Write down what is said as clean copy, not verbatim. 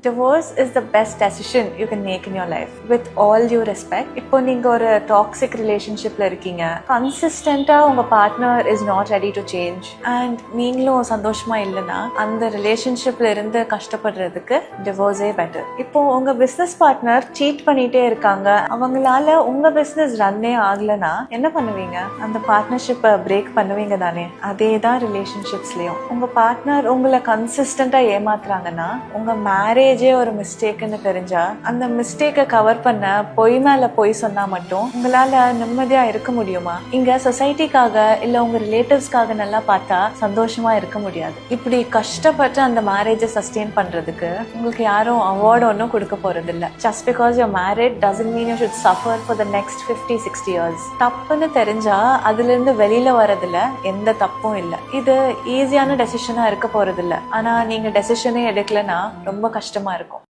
Divorce is the best decision you can make in your life. With all due respect, இப்போ நீங்க ஒரு toxic ரிலேஷன்ஷிப்ல இருக்கீங்க, கன்சிஸ்டண்டா உங்க partner is not ready to change and நீங்களும் சந்தோஷமா இல்லைன்னா அந்த ரிலேஷன்ஷிப்ல இருந்து கஷ்டப்படுறதுக்கு டிவோர்ஸே பெட்டர். இப்போ உங்க பிசினஸ் பார்ட்னர் சீட் பண்ணிட்டே இருக்காங்க, அவங்களால உங்க பிசினஸ் ரன்னே ஆகலைன்னா என்ன பண்ணுவீங்க? அந்த பார்ட்னர்ஷிப்பை பிரேக் பண்ணுவீங்க தானே? அதே தான் ரிலேஷன்ஷிப்ஸ்லயும். உங்க பார்ட்னர் உங்களை கன்சிஸ்டண்டா ஏமாத்துறாங்கன்னா, உங்க மேரேஜே ஒரு மிஸ்டேக்னு தெரிஞ்சா அந்த மிஸ்டேக்கை கவர் பண்ண பொய் மேல பொய் சொன்னா மட்டும் உங்களால நிம்மதியா இருக்க முடியுமா? இங்க சொசைட்டிக்காக இல்ல உங்க ரிலேட்டிவ்ஸ்க்காக நல்லா பார்த்தா சந்தோஷமா இருக்க முடியாது. இப்படி கஷ்டப்பட்டு அந்த மேரேஜை சஸ்டெயின் பண்றதுக்கு உங்களுக்கு யாரும் அவார்டு ஒன்றும் கொடுக்க போறது இல்ல. Just because you married doesn't mean you should suffer for the next 50-60 years. தப்புன்னு தெரிஞ்சா அதுல இருந்து வெளியில வரதுல எந்த தப்பும் இல்லை. இது ஈஸியான டெசிஷனா இருக்க போறது இல்ல. ஆனா நீங்க டெசிஷனே எடுக்கலன்னா ரொம்ப கஷ்டமா இருக்கும்.